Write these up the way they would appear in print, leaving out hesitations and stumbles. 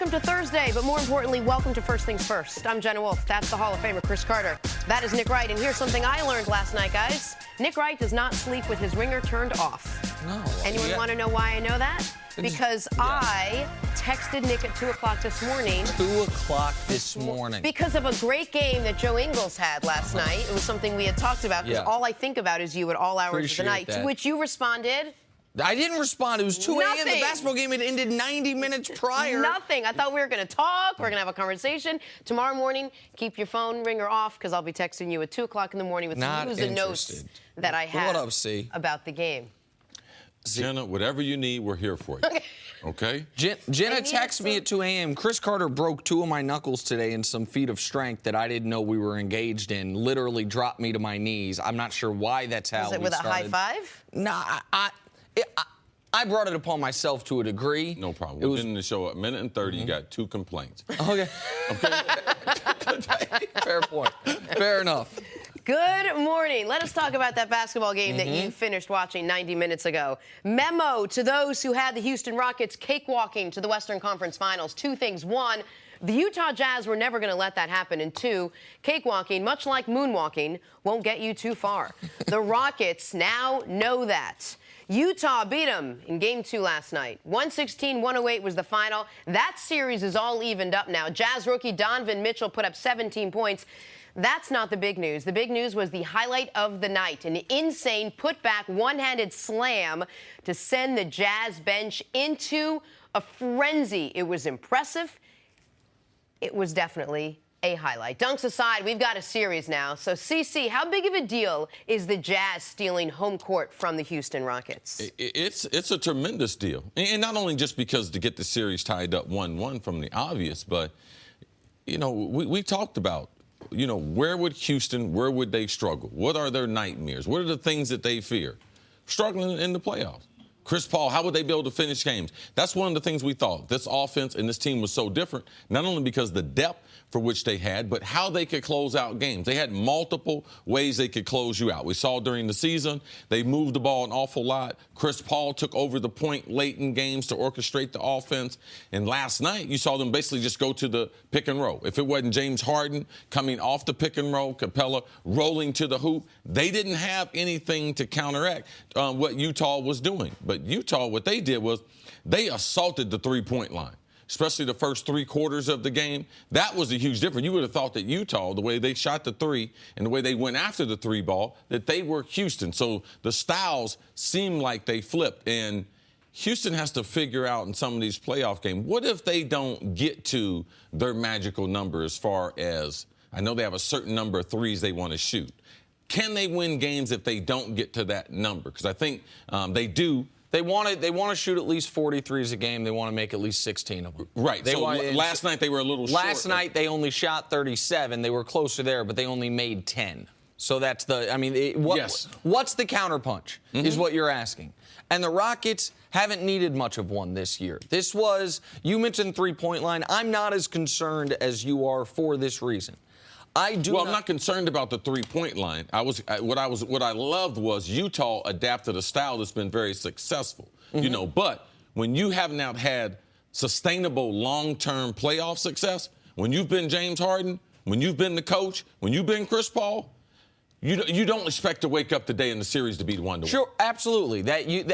Welcome to Thursday, but more importantly, welcome to First Things First. I'm Jenna Wolf. That's the Hall of Famer, Chris Carter. That is Nick Wright, and here's something I learned last night, guys. Nick Wright does not sleep with his ringer turned off. No. Anyone want to know why I know that? Because I texted Nick at 2 o'clock this morning. 2 o'clock this morning. Because of a great game that Joe Ingles had last night. It was something we had talked about, because all I think about is you at all hours of the night. To which you responded... I didn't respond. It was 2 a.m. The basketball game had ended 90 minutes prior. Nothing. I thought we were going to talk. We're going to have a conversation. Tomorrow morning, keep your phone ringer off, because I'll be texting you at 2 o'clock in the morning with some news and notes that I have about the game. Jenna, whatever you need, we're here for you. Okay? Jenna texted me at 2 a.m. Chris Carter broke 2 of my knuckles today in some feat of strength that I didn't know we were engaged in. Literally dropped me to my knees. I'm not sure why that's how we started. Was it with a high five? Nah, I brought it upon myself to a degree. No problem. We're getting the show at 1:30. You got 2 complaints. Okay. Fair point. Fair enough. Good morning. Let us talk about that basketball game that you finished watching 90 minutes ago. Memo to those who had the Houston Rockets cakewalking to the Western Conference Finals. 2 things. 1, the Utah Jazz were never going to let that happen. And 2, cakewalking, much like moonwalking, won't get you too far. The Rockets now know that. Utah beat them in Game 2 last night. 116-108 was the final. That series is all evened up now. Jazz rookie Donavon Mitchell put up 17 points. That's not the big news. The big news was the highlight of the night, an insane putback one-handed slam to send the Jazz bench into a frenzy. It was impressive. It was definitely a highlight. Dunks aside, we've got a series now. So, CC, how big of a deal is the Jazz stealing home court from the Houston Rockets? It's a tremendous deal. And not only just because to get the series tied up 1-1 from the obvious, but, you know, we talked about, you know, where would they struggle? What are their nightmares? What are the things that they fear? Struggling in the playoffs. Chris Paul, how would they be able to finish games? That's one of the things we thought. This offense and this team was so different, not only because the depth for which they had, but how they could close out games. They had multiple ways they could close you out. We saw during the season, they moved the ball an awful lot. Chris Paul took over the point late in games to orchestrate the offense. And last night, you saw them basically just go to the pick and roll. If it wasn't James Harden coming off the pick and roll, Capella rolling to the hoop, they didn't have anything to counteract what Utah was doing. But Utah, what they did was they assaulted the three-point line, especially the first 3 quarters of the game. That was a huge difference. You would have thought that Utah, the way they shot the 3 and the way they went after the 3 ball, that they were Houston. So the styles seemed like they flipped. And Houston has to figure out in some of these playoff games, what if they don't get to their magical number as far as, I know they have a certain number of threes they want to shoot. Can they win games if they don't get to that number? Because I think they do. They want to shoot at least 43s a game. They want to make at least 16 of them. Right. Last night they were a little short. Last night they only shot 37. They were closer there, but they only made 10. So that's the, I mean, what's the counterpunch is what you're asking. And the Rockets haven't needed much of one this year. This was, you mentioned three-point line. I'm not as concerned as you are for this reason. I'm not concerned about the three-point line. What I loved was Utah adapted a style that's been very successful. You know, but when you have not had sustainable long-term playoff success, when you've been James Harden, when you've been the coach, when you've been Chris Paul, you don't expect to wake up today in the series to beat 1-1. Sure, absolutely.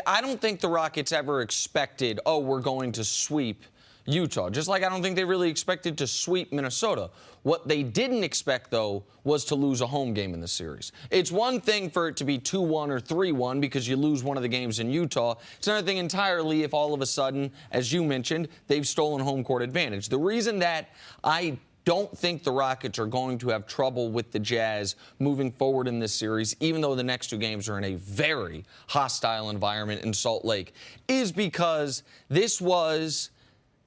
I don't think the Rockets ever expected, oh, we're going to sweep Utah, just like I don't think they really expected to sweep Minnesota. What they didn't expect, though, was to lose a home game in the series. It's one thing for it to be 2-1 or 3-1 because you lose one of the games in Utah. It's another thing entirely if all of a sudden, as you mentioned, they've stolen home court advantage. The reason that I don't think the Rockets are going to have trouble with the Jazz moving forward in this series, even though the next 2 games are in a very hostile environment in Salt Lake, is because this was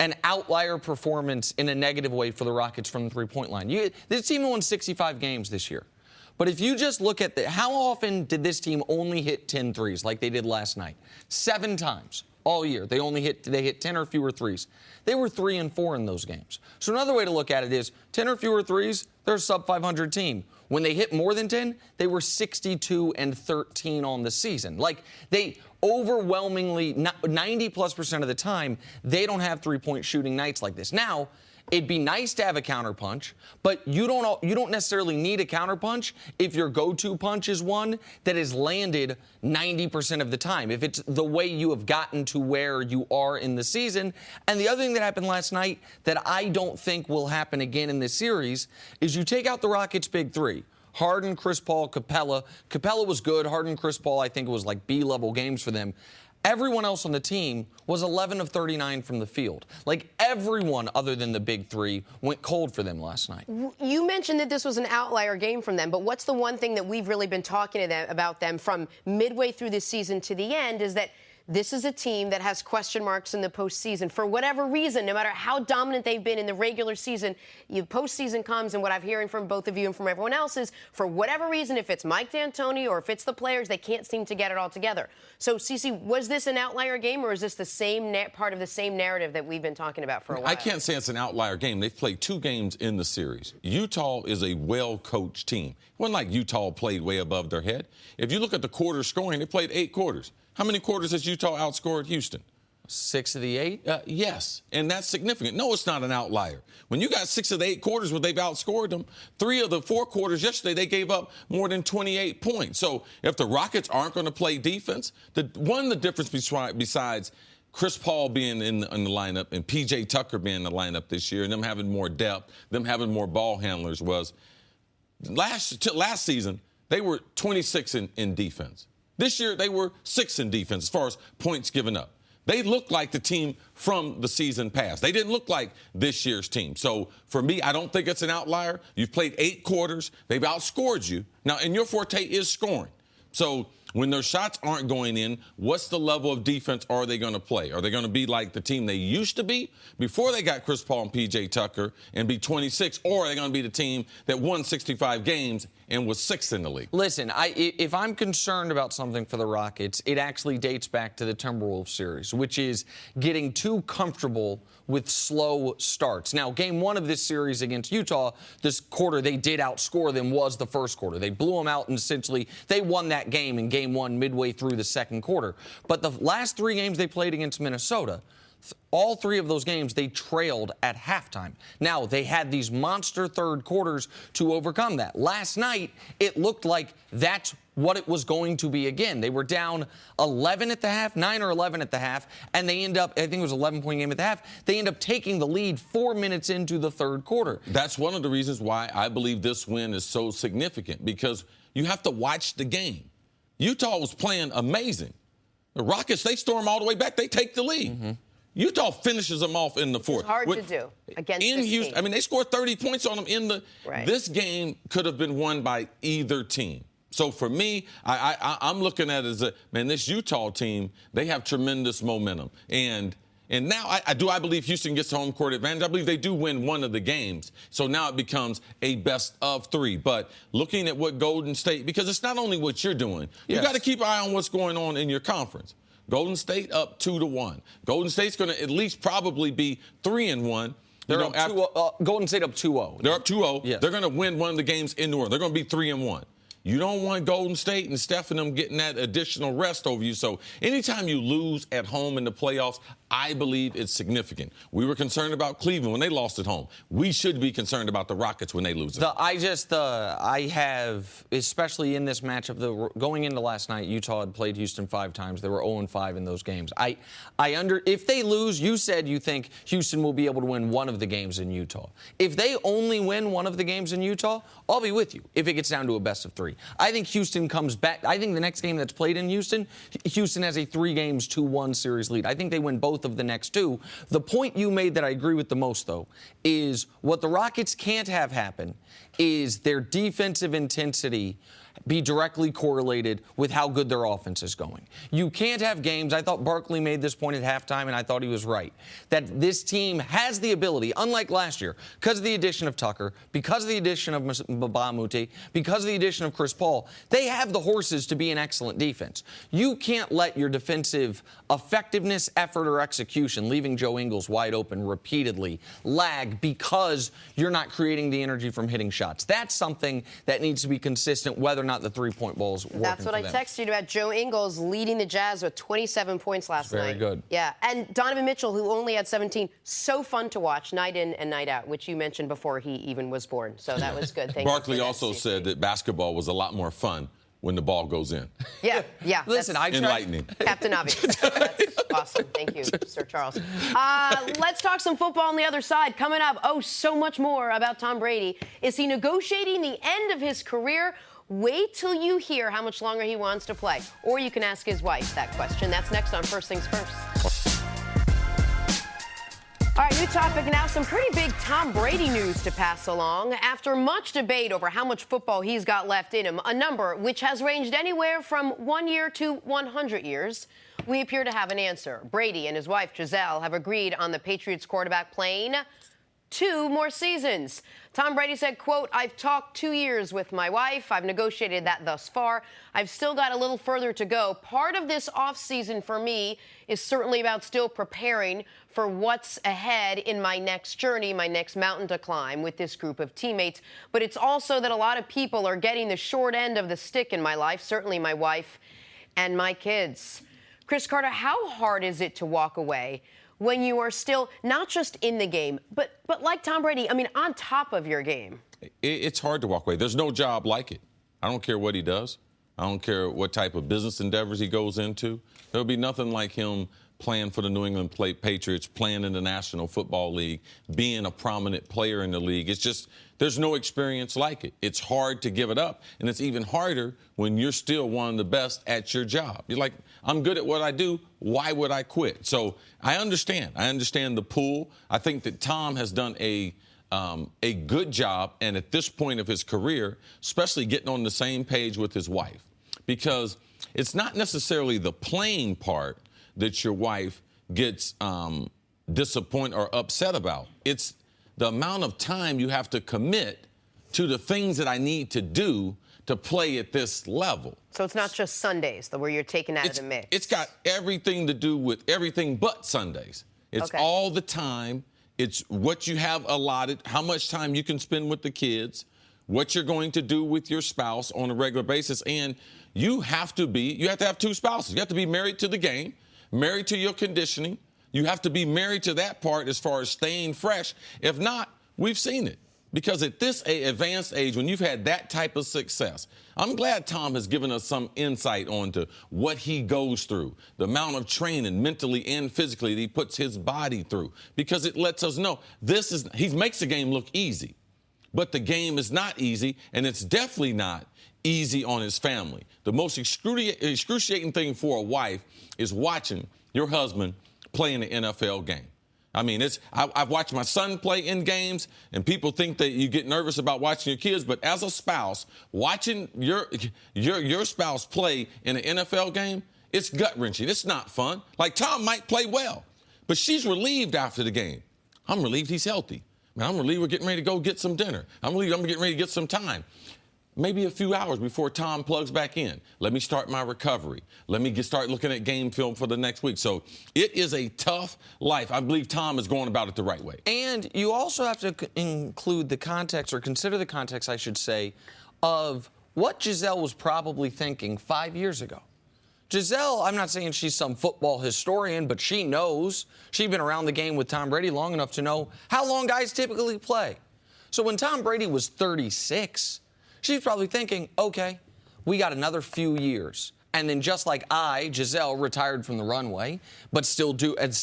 an outlier performance in a negative way for the Rockets from the three-point line. This team won 65 games this year. But if you just look at how often did this team only hit 10 threes like they did last night? 7 times all year. They hit 10 or fewer threes. They were 3 and 4 in those games. So another way to look at it is 10 or fewer threes, they're a sub-500 team. When they hit more than 10, they were 62 and 13 on the season. Like, they overwhelmingly 90+% of the time, they don't have three-point shooting nights like this. Now, it'd be nice to have a counterpunch, but you don't necessarily need a counterpunch if your go-to punch is one that is landed 90% of the time, if it's the way you have gotten to where you are in the season. And the other thing that happened last night that I don't think will happen again in this series is you take out the Rockets' big three. Harden, Chris Paul, Capella. Capella was good. Harden, Chris Paul, I think it was like B-level games for them. Everyone else on the team was 11 of 39 from the field. Like, everyone other than the big three went cold for them last night. You mentioned that this was an outlier game from them, but what's the one thing that we've really been talking about them from midway through this season to the end is that this is a team that has question marks in the postseason for whatever reason. No matter how dominant they've been in the regular season, postseason comes, and what I'm hearing from both of you and from everyone else is, for whatever reason, if it's Mike D'Antoni or if it's the players, they can't seem to get it all together. So, Cece, was this an outlier game, or is this the same part of the same narrative that we've been talking about for a while? I can't say it's an outlier game. They've played 2 games in the series. Utah is a well-coached team. It wasn't like Utah played way above their head. If you look at the quarter scoring, they played 8 quarters. How many quarters has Utah outscored Houston? 6 of the 8? Yes, and that's significant. No, it's not an outlier. When you got 6 of the 8 quarters where they've outscored them, 3 of the 4 quarters yesterday, they gave up more than 28 points. So if the Rockets aren't going to play defense, the difference besides Chris Paul being in the lineup and P.J. Tucker being in the lineup this year and them having more depth, them having more ball handlers was last season, they were 26 in defense. This year, they were 6 in defense as far as points given up. They looked like the team from the season past. They didn't look like this year's team. So, for me, I don't think it's an outlier. You've played 8 quarters. They've outscored you. Now, and your forte is scoring. So, when their shots aren't going in, what's the level of defense are they going to play? Are they going to be like the team they used to be before they got Chris Paul and P.J. Tucker and be 26? Or are they going to be the team that won 65 games and was 6th in the league? Listen, if I'm concerned about something for the Rockets, it actually dates back to the Timberwolves series, which is getting too comfortable with slow starts. Now, game 1 of this series against Utah, this quarter they did outscore them was the first quarter. They blew them out, and essentially they won that game in game 1 midway through the second quarter. But the last 3 games they played against Minnesota, all 3 of those games, they trailed at halftime. Now, they had these monster third quarters to overcome that. Last night, it looked like that's what it was going to be again. They were down 11 at the half, 9 or 11 at the half, and they end up, I think it was an 11-point game at the half, they end up taking the lead 4 minutes into the third quarter. That's one of the reasons why I believe this win is so significant, because you have to watch the game. Utah was playing amazing. The Rockets, they storm all the way back. They take the lead. Mm-hmm. Utah finishes them off in the fourth. It's hard to do against in this Houston. team. I mean, they scored 30 points on them in the. Right. This game could have been won by either team. So for me, I'm looking at it as this Utah team, they have tremendous momentum. And now I believe Houston gets home court advantage. I believe they do win one of the games. So now it becomes a best of 3. But looking at what Golden State, because it's not only what you're doing, you got to keep an eye on what's going on in your conference. Golden State up 2-1. Golden State's going to at least probably be 3-1. They're up 2-0. Golden State up 2-0. They're up 2-0. Yes. They're going to win one of the games in New Orleans. They're going to be 3-1. You don't want Golden State and Steph and them getting that additional rest over you. So anytime you lose at home in the playoffs, I believe it's significant. We were concerned about Cleveland when they lost at home. We should be concerned about the Rockets when they lose at home. I have, especially in this matchup, going into last night, Utah had played Houston 5 times. They were 0-5 in those games. If they lose, you said you think Houston will be able to win one of the games in Utah. If they only win one of the games in Utah, I'll be with you if it gets down to a best of 3. I think Houston comes back. I think the next game that's played in Houston has a 3-2-1 series lead. I think they win both of the next 2. The point you made that I agree with the most, though, is what the Rockets can't have happen is their defensive intensity be directly correlated with how good their offense is going. You can't have games, I thought Barkley made this point at halftime, and I thought he was right, that this team has the ability, unlike last year, because of the addition of Tucker, because of the addition of Mbamute, because of the addition of Chris Paul, they have the horses to be an excellent defense. You can't let your defensive effectiveness, effort, or execution, leaving Joe Ingles wide open repeatedly, lag because you're not creating the energy from hitting shots. That's something that needs to be consistent whether or not the three-point ball's working. That's what for I them. texted you about. Joe Ingles leading the Jazz with 27 points last night. Very good. Yeah, and Donovan Mitchell, who only had 17, so fun to watch night in and night out, which you mentioned before he even was born. So that was good. Thank Barkley you for that, also CC. said that basketball was a lot more fun when the ball goes in. Yeah. Listen, I tried. Enlightening. Captain Obvious. That's awesome. Thank you, Sir Charles. Let's talk some football on the other side. Coming up, so much more about Tom Brady. Is he negotiating the end of his career? Wait till you hear how much longer he wants to play. Or you can ask his wife that question. That's next on First Things First. All right, new topic now. Some pretty big Tom Brady news to pass along. After much debate over how much football he's got left in him, a number which has ranged anywhere from 1 year to 100 years, we appear to have an answer. Brady and his wife, Giselle, have agreed on the Patriots quarterback playing 2 more seasons. Tom Brady said, quote, "I've talked 2 years with my wife. I've negotiated that thus far. I've still got a little further to go. Part of this offseason for me is certainly about still preparing for what's ahead in my next journey, my next mountain to climb with this group of teammates. But it's also that a lot of people are getting the short end of the stick in my life, certainly my wife and my kids." Chris Carter, how hard is it to walk away when you are still not just in the game, but like Tom Brady, I mean, on top of your game? It's hard to walk away. There's no job like it. I don't care what he does. I don't care what type of business endeavors he goes into. There'll be nothing like him playing for the New England Patriots, playing in the National Football League, being a prominent player in the league. It's just, there's no experience like it. It's hard to give it up, and it's even harder when you're still one of the best at your job. You're like, I'm good at what I do. Why would I quit? So I understand. I understand the pull. I think that Tom has done a good job, and at this point of his career, especially getting on the same page with his wife, because it's not necessarily the playing part that your wife gets disappointed or upset about. It's the amount of time you have to commit to the things that I need to do to play at this level. So it's not just Sundays where you're taken out of the mix. It's got everything to do with everything but Sundays. It's Okay. all the time. It's what you have allotted, how much time you can spend with the kids, what you're going to do with your spouse on a regular basis. And you have to have 2 spouses. You have to be married to the game, married to your conditioning. You have to be married to that part as far as staying fresh. If not, we've seen it. Because at this advanced age, when you've had that type of success, I'm glad Tom has given us some insight onto what he goes through, the amount of training mentally and physically that he puts his body through, because it lets us know he makes the game look easy, but the game is not easy, and it's definitely not easy on his family. The most excruciating thing for a wife is watching your husband play in an NFL game. I mean, I've watched my son play in games, and people think that you get nervous about watching your kids. But as a spouse, watching your spouse play in an NFL game, it's gut-wrenching. It's not fun. Like, Tom might play well, but she's relieved after the game. I'm relieved he's healthy. Man, I'm relieved we're getting ready to go get some dinner. I'm relieved I'm getting ready to get some time. Maybe a few hours before Tom plugs back in. Let me start my recovery. Let me start looking at game film for the next week. So it is a tough life. I believe Tom is going about it the right way. And you also have to include the context, or consider the context, I should say, of what Giselle was probably thinking 5 years ago. Giselle, I'm not saying she's some football historian, but she knows. She's been around the game with Tom Brady long enough to know how long guys typically play. So when Tom Brady was 36, she's probably thinking, okay, we got another few years. And then just like Giselle, retired from the runway, but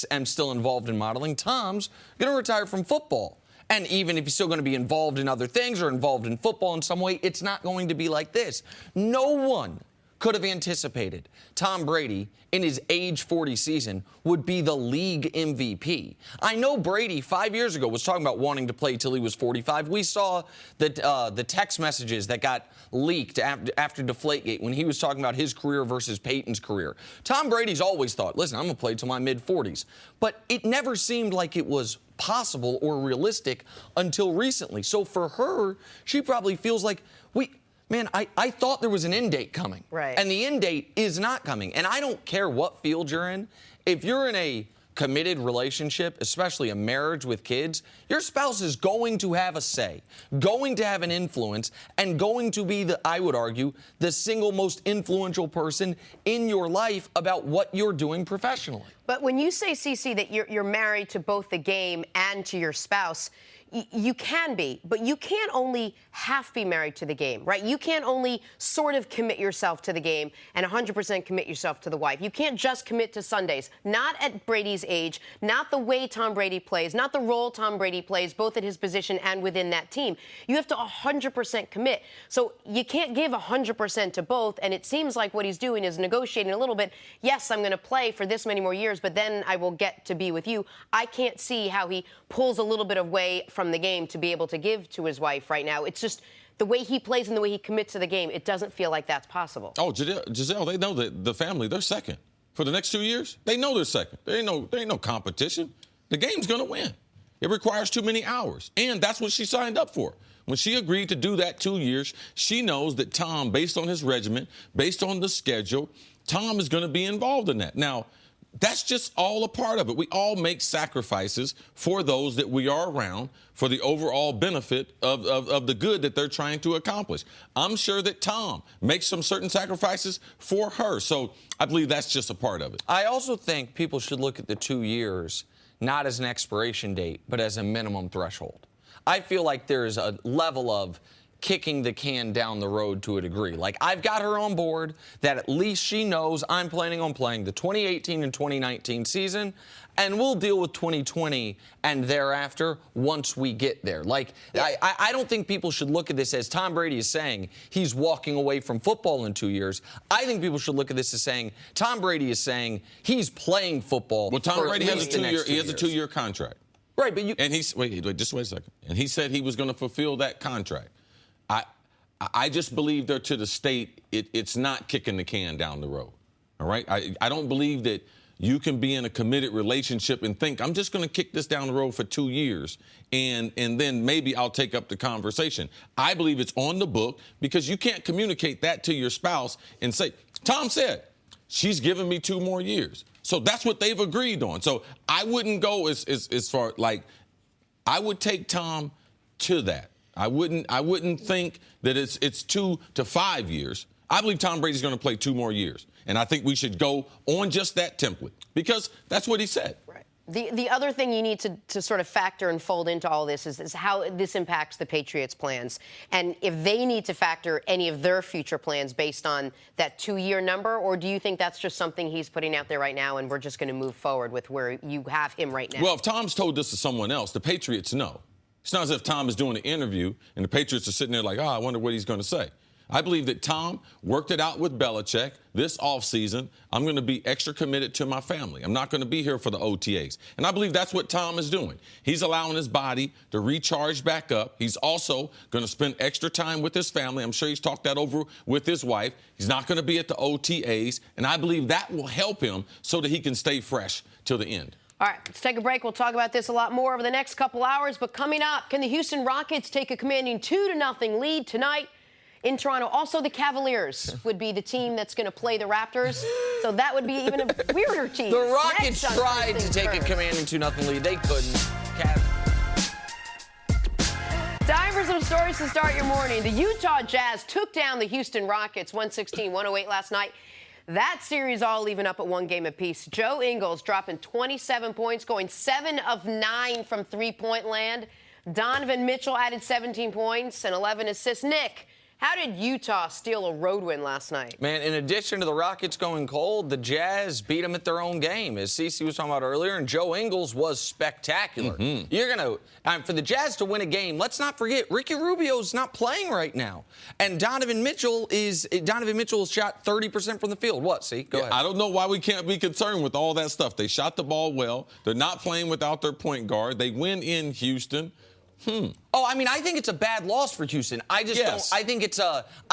am still involved in modeling, Tom's going to retire from football. And even if he's still going to be involved in other things or involved in football in some way, it's not going to be like this. No one could have anticipated Tom Brady in his age 40 season would be the league MVP. I know Brady 5 years ago was talking about wanting to play till he was 45. We saw the text messages that got leaked after Deflategate when he was talking about his career versus Peyton's career. Tom Brady's always thought, listen, I'm going to play till my mid-40s. But it never seemed like it was possible or realistic until recently. So for her, she probably feels like, man, I thought there was an end date coming. Right. And the end date is not coming. And I don't care what field you're in. If you're in a committed relationship, especially a marriage with kids, your spouse is going to have a say, going to have an influence, and going to be, I would argue, the single most influential person in your life about what you're doing professionally. But when you say, Cece, that you're married to both the game and to your spouse, you can be, but you can't only half be married to the game, right? You can't only sort of commit yourself to the game and 100% commit yourself to the wife. You can't just commit to Sundays. Not at Brady's age, not the way Tom Brady plays, not the role Tom Brady plays, both at his position and within that team. You have to 100% commit. So you can't give 100% to both, and it seems like what he's doing is negotiating a little bit. Yes, I'm going to play for this many more years, but then I will get to be with you. I can't see how he pulls a little bit away from the game to be able to give to his wife right now. It's just the way he plays and the way he commits to the game. It doesn't feel like that's possible. Oh, Giselle, they know that the family, they're second. For the next 2 years, they know they're second. There ain't no competition. The game's going to win. It requires too many hours. And that's what she signed up for. When she agreed to do that 2 years, she knows that Tom, based on his regimen, based on the schedule, Tom is going to be involved in that. Now, that's just all a part of it. We all make sacrifices for those that we are around for the overall benefit of the good that they're trying to accomplish. I'm sure that Tom makes some certain sacrifices for her. So I believe that's just a part of it. I also think people should look at the 2 years not as an expiration date, but as a minimum threshold. I feel like there's a level of kicking the can down the road to a degree. Like, I've got her on board that at least she knows I'm planning on playing the 2018 and 2019 season, and we'll deal with 2020 and thereafter once we get there. Like, I don't think people should look at this as Tom Brady is saying he's walking away from football in 2 years. I think people should look at this as saying Tom Brady is saying he's playing football. Well, Tom Brady has a 2 year. He has a 2 year contract. Right, but you. And just wait a second. And he said he was going to fulfill that contract. I just believe they're to the state it's not kicking the can down the road. All right? I don't believe that you can be in a committed relationship and think, I'm just going to kick this down the road for 2 years and then maybe I'll take up the conversation. I believe it's on the book because you can't communicate that to your spouse and say, Tom said, she's giving me 2 more years. So that's what they've agreed on. So I wouldn't go as far, like, I would take Tom to that. I wouldn't think that it's 2 to 5 years. I believe Tom Brady's going to play 2 more years. And I think we should go on just that template because that's what he said. Right. The other thing you need to sort of factor and fold into all this is how this impacts the Patriots' plans. And if they need to factor any of their future plans based on that 2-year number, or do you think that's just something he's putting out there right now and we're just going to move forward with where you have him right now? Well, if Tom's told this to someone else, the Patriots know. It's not as if Tom is doing an interview and the Patriots are sitting there like, I wonder what he's going to say. I believe that Tom worked it out with Belichick this offseason. I'm going to be extra committed to my family. I'm not going to be here for the OTAs. And I believe that's what Tom is doing. He's allowing his body to recharge back up. He's also going to spend extra time with his family. I'm sure he's talked that over with his wife. He's not going to be at the OTAs. And I believe that will help him so that he can stay fresh till the end. All right, let's take a break. We'll talk about this a lot more over the next couple hours. But coming up, can the Houston Rockets take a commanding 2-0 lead tonight in Toronto? Also, the Cavaliers would be the team that's going to play the Raptors. So that would be even a weirder team. The Rockets tried to take a commanding 2-0 lead. They couldn't. Time for some stories to start your morning. The Utah Jazz took down the Houston Rockets 116-108 last night. That series all even up at 1 game apiece. Joe Ingles dropping 27 points, going 7 of 9 from three-point land. Donavon Mitchell added 17 points and 11 assists. Nick, how did Utah steal a road win last night? Man, in addition to the Rockets going cold, the Jazz beat them at their own game, as Cece was talking about earlier, and Joe Ingles was spectacular. You're going to, for the Jazz to win a game, let's not forget, Ricky Rubio's not playing right now. And Donavon Mitchell has shot 30% from the field. What, see? Go ahead. I don't know why we can't be concerned with all that stuff. They shot the ball well. They're not playing without their point guard. They win in Houston. Oh, I mean, I think it's a bad loss for Houston. I just don't. I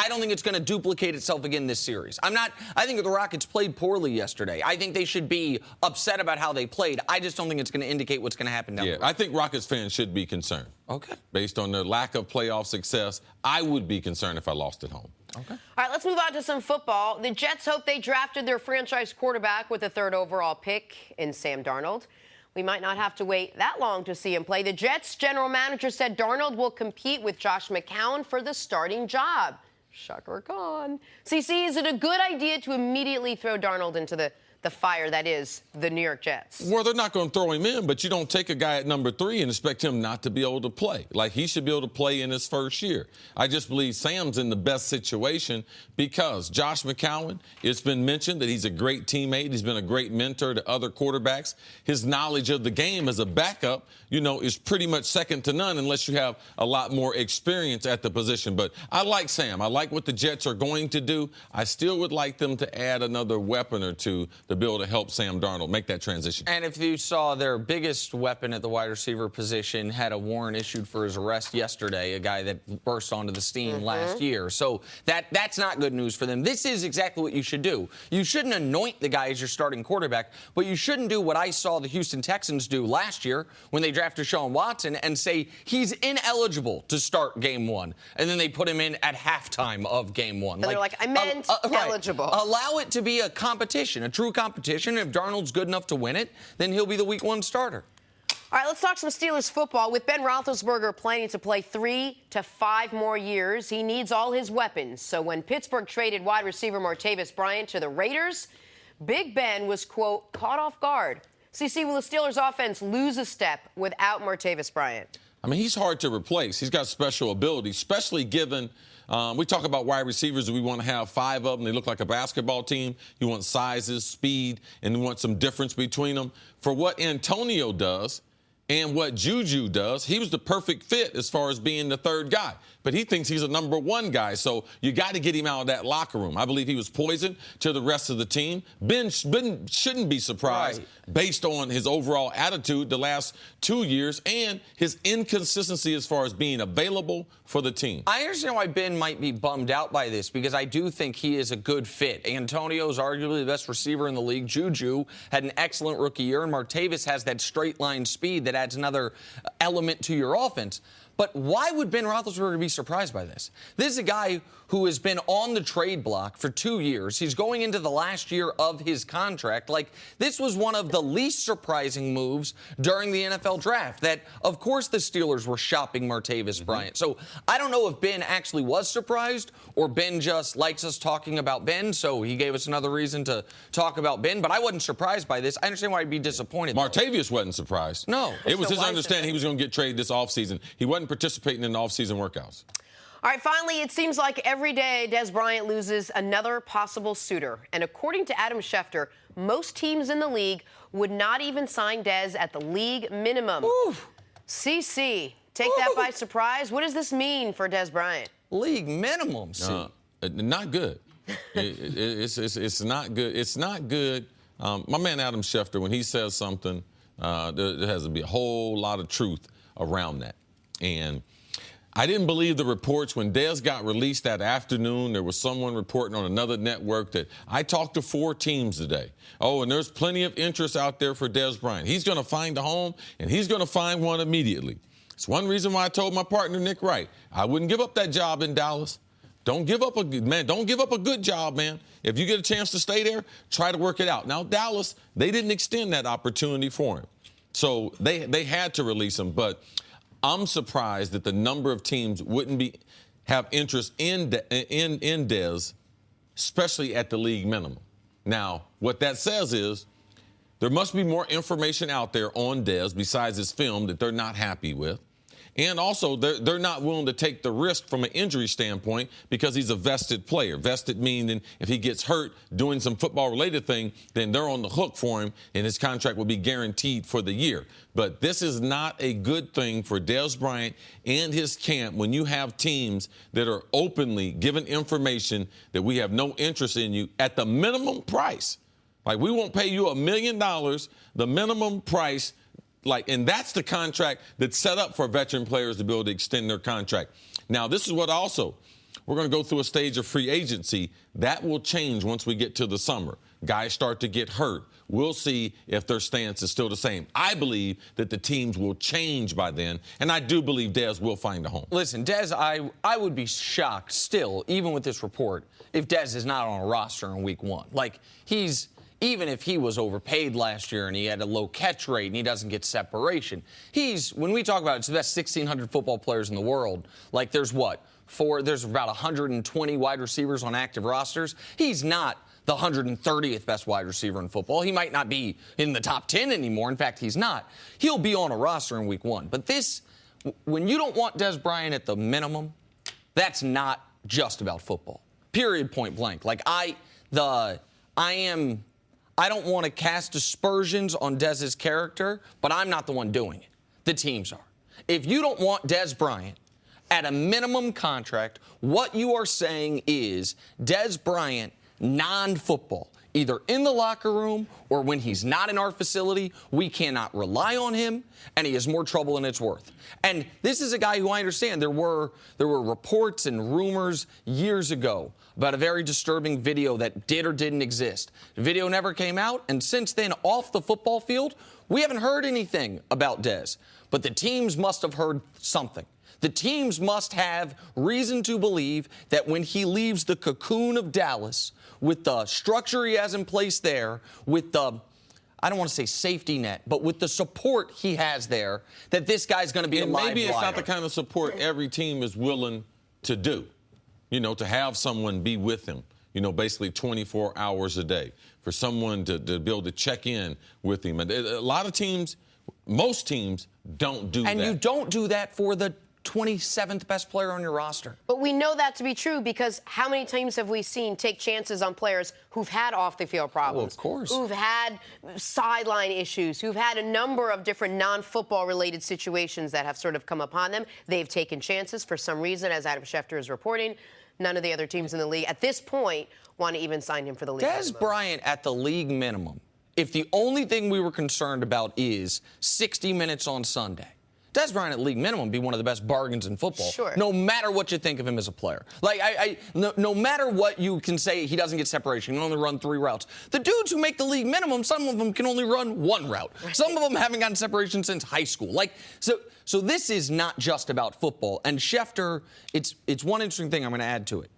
don't think it's going to duplicate itself again this series. I think the Rockets played poorly yesterday. I think they should be upset about how they played. I just don't think it's going to indicate what's going to happen down the road. I think Rockets fans should be concerned. Okay. Based on their lack of playoff success, I would be concerned if I lost at home. Okay. All right, let's move on to some football. The Jets hope they drafted their franchise quarterback with the 3rd overall pick in Sam Darnold. We might not have to wait that long to see him play. The Jets general manager said Darnold will compete with Josh McCown for the starting job. Shocker gone. CC, is it a good idea to immediately throw Darnold into the fire that is the New York Jets? Well, they're not going to throw him in, but you don't take a guy at number 3 and expect him not to be able to play. Like, he should be able to play in his first year. I just believe Sam's in the best situation because Josh McCown, it's been mentioned that he's a great teammate. He's been a great mentor to other quarterbacks. His knowledge of the game as a backup, is pretty much second to none unless you have a lot more experience at the position. But I like Sam. I like what the Jets are going to do. I still would like them to add another weapon or two to be able to help Sam Darnold make that transition. And if you saw, their biggest weapon at the wide receiver position had a warrant issued for his arrest yesterday, a guy that burst onto the scene last year. So that's not good news for them. This is exactly what you should do. You shouldn't anoint the guy as your starting quarterback, but you shouldn't do what I saw the Houston Texans do last year when they drafted Deshaun Watson and say he's ineligible to start game 1. And then they put him in at halftime of game 1. And they're like, I meant eligible. Right. Allow it to be a competition, a true competition. If Darnold's good enough to win it, then he'll be the week 1 starter. All right, let's talk some Steelers football. With Ben Roethlisberger planning to play 3 to 5 more years, he needs all his weapons. So when Pittsburgh traded wide receiver Martavis Bryant to the Raiders, Big Ben was, quote, caught off guard. CC, will the Steelers offense lose a step without Martavis Bryant? I mean, he's hard to replace. He's got special ability, especially given we talk about wide receivers. We want to have 5 of them. They look like a basketball team. You want sizes, speed, and you want some difference between them. For what Antonio does and what Juju does, he was the perfect fit as far as being the 3rd guy. But he thinks he's a number 1 guy, so you got to get him out of that locker room. I believe he was poison to the rest of the team. Ben shouldn't be surprised based on his overall attitude the last 2 years and his inconsistency as far as being available for the team. I understand why Ben might be bummed out by this because I do think he is a good fit. Antonio's arguably the best receiver in the league. Juju had an excellent rookie year, and Martavis has that straight line speed that adds another element to your offense. But why would Ben Roethlisberger be surprised by this? This is a guy who has been on the trade block for 2 years. He's going into the last year of his contract. Like, this was one of the least surprising moves during the NFL draft, that, of course, the Steelers were shopping Martavis Bryant. So I don't know if Ben actually was surprised or Ben just likes us talking about Ben, so he gave us another reason to talk about Ben. But I wasn't surprised by this. I understand why he'd be disappointed. Martavis wasn't surprised. No. It was his understanding he was going to get traded this offseason. He wasn't participating in the offseason workouts. All right, finally, it seems like every day Dez Bryant loses another possible suitor. And according to Adam Schefter, most teams in the league would not even sign Dez at the league minimum. Oof. CC, take that by surprise. What does this mean for Dez Bryant? League minimum, not good. It's not good. It's not good. My man Adam Schefter, when he says something, there has to be a whole lot of truth around that. And I didn't believe the reports when Dez got released that afternoon. There was someone reporting on another network that I talked to 4 teams today. Oh, and there's plenty of interest out there for Dez Bryant. He's going to find a home, and he's going to find one immediately. It's one reason why I told my partner Nick Wright, I wouldn't give up that job in Dallas. Don't give up a good job, man. If you get a chance to stay there, try to work it out. Now, Dallas, they didn't extend that opportunity for him. So they had to release him, but I'm surprised that the number of teams wouldn't have interest in Dez, especially at the league minimum. Now, what that says is there must be more information out there on Dez besides his film that they're not happy with. And also, they're not willing to take the risk from an injury standpoint because he's a vested player. Vested meaning if he gets hurt doing some football-related thing, then they're on the hook for him, and his contract will be guaranteed for the year. But this is not a good thing for Dez Bryant and his camp when you have teams that are openly giving information that we have no interest in you at the minimum price. Like, we won't pay you $1 million, the minimum price. And that's the contract that's set up for veteran players to be able to extend their contract. Now, this is what also, we're going to go through a stage of free agency. That will change once we get to the summer. Guys start to get hurt. We'll see if their stance is still the same. I believe that the teams will change by then, and I do believe Dez will find a home. Listen, Dez, I would be shocked still, even with this report, if Dez is not on a roster in week 1. Like, even if he was overpaid last year and he had a low catch rate and he doesn't get separation, when we talk about it, it's the best 1,600 football players in the world. Like, there's about 120 wide receivers on active rosters. He's not the 130th best wide receiver in football. He might not be in the top 10 anymore. In fact, he's not. He'll be on a roster in week 1. But when you don't want Dez Bryant at the minimum, that's not just about football. Period, point blank. Like, I don't want to cast aspersions on Dez's character, but I'm not the one doing it. The teams are. If you don't want Dez Bryant at a minimum contract, what you are saying is Dez Bryant, non-football, either in the locker room or when he's not in our facility, we cannot rely on him, and he has more trouble than it's worth. And this is a guy who I understand there were reports and rumors years ago about a very disturbing video that did or didn't exist. The video never came out, and since then, off the football field, we haven't heard anything about Dez. But the teams must have heard something. The teams must have reason to believe that when he leaves the cocoon of Dallas, with the structure he has in place there, with the, I don't want to say safety net, but with the support he has there, that this guy's going to be a live wire. Maybe it's not the kind of support every team is willing to do, to have someone be with him, basically 24 hours a day, for someone to be able to check in with him. And a lot of teams, most teams, don't do that. And you don't do that for the 27th best player on your roster. But we know that to be true because how many teams have we seen take chances on players who've had off-the-field problems? Well, of course. Who've had sideline issues, who've had a number of different non-football-related situations that have sort of come upon them. They've taken chances for some reason, as Adam Schefter is reporting. None of the other teams in the league at this point want to even sign him for the league. Dez Bryant at the league minimum, if the only thing we were concerned about is 60 minutes on Sunday, Dez Bryant at league minimum be one of the best bargains in football. Sure. No matter what you think of him as a player. Like, no matter what you can say, he doesn't get separation. He can only run 3 routes. The dudes who make the league minimum, some of them can only run 1 route. Right. Some of them haven't gotten separation since high school. Like, so this is not just about football. And Schefter, it's one interesting thing I'm going to add to it.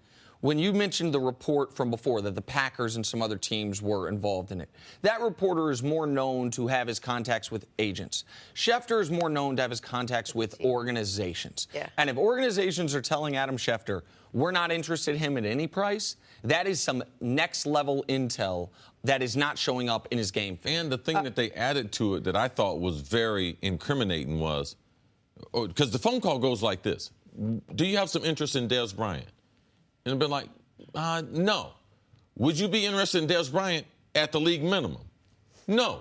When you mentioned the report from before that the Packers and some other teams were involved in it, that reporter is more known to have his contacts with agents. Schefter is more known to have his contacts with organizations. Yeah. And if organizations are telling Adam Schefter, we're not interested in him at any price, that is some next-level intel that is not showing up in his game. And the thing that they added to it that I thought was very incriminating was, because the phone call goes like this: do you have some interest in Dez Bryant? And I've been like, no. Would you be interested in Dez Bryant at the league minimum? No.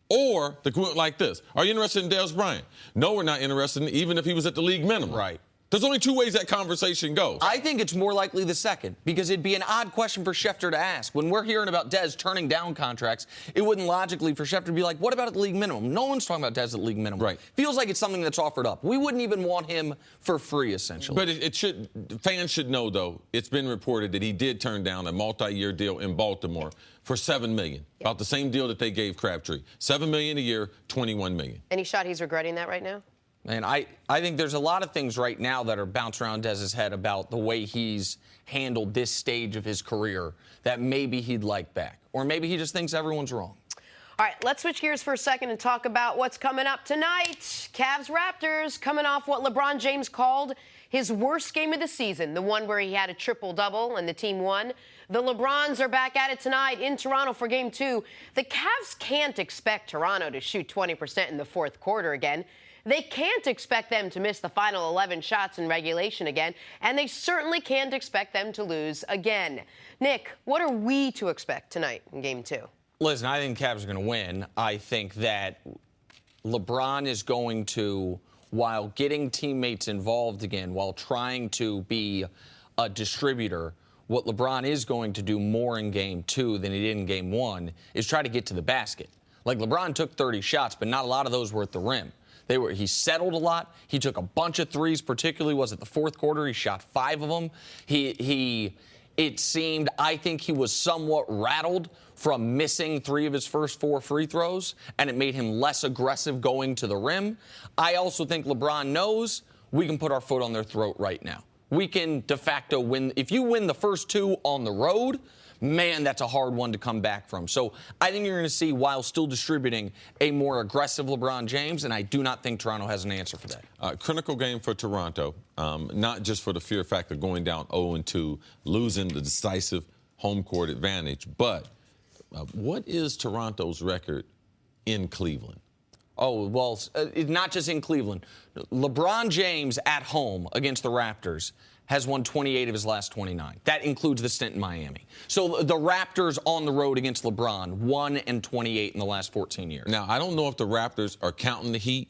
Or the quote like this: are you interested in Dez Bryant? No, we're not interested in, even if he was at the league minimum. Right. There's only 2 ways that conversation goes. I think it's more likely the second, because it'd be an odd question for Schefter to ask. When we're hearing about Dez turning down contracts, it wouldn't logically for Schefter to be like, what about at the league minimum? No one's talking about Dez at league minimum. Right. Feels like it's something that's offered up. We wouldn't even want him for free, essentially. But fans should know, though, it's been reported that he did turn down a multi-year deal in Baltimore for $7 million. Yeah. About the same deal that they gave Crabtree. $7 million a year, $21 million. Any shot he's regretting that right now? And I think there's a lot of things right now that are bouncing around Dez's head about the way he's handled this stage of his career that maybe he'd like back. Or maybe he just thinks everyone's wrong. All right, let's switch gears for a second and talk about what's coming up tonight. Cavs-Raptors coming off what LeBron James called his worst game of the season, the one where he had a triple-double and the team won. The LeBrons are back at it tonight in Toronto for Game 2. The Cavs can't expect Toronto to shoot 20% in the fourth quarter again. They can't expect them to miss the final 11 shots in regulation again, and they certainly can't expect them to lose again. Nick, what are we to expect tonight in Game 2? Listen, I think Cavs are going to win. I think that LeBron is going to, while getting teammates involved again, while trying to be a distributor, what LeBron is going to do more in Game 2 than he did in Game 1 is try to get to the basket. Like, LeBron took 30 shots, but not a lot of those were at the rim. He settled a lot. He took a bunch of threes, particularly was it the fourth quarter. He shot 5 of them. It seemed, I think he was somewhat rattled from missing 3 of his first 4 free throws, and it made him less aggressive going to the rim. I also think LeBron knows we can put our foot on their throat right now. We can de facto win. If you win the first 2 on the road, man, that's a hard one to come back from. So I think you're going to see, while still distributing, a more aggressive LeBron James, and I do not think Toronto has an answer for that. Critical game for Toronto, not just for the fear factor going down 0-2, losing the decisive home court advantage, but what is Toronto's record in Cleveland? Oh, well, not just in Cleveland. LeBron James at home against the Raptors has won 28 of his last 29. That includes the stint in Miami. So the Raptors on the road against LeBron, 1-28 in the last 14 years. Now, I don't know if the Raptors are counting the Heat,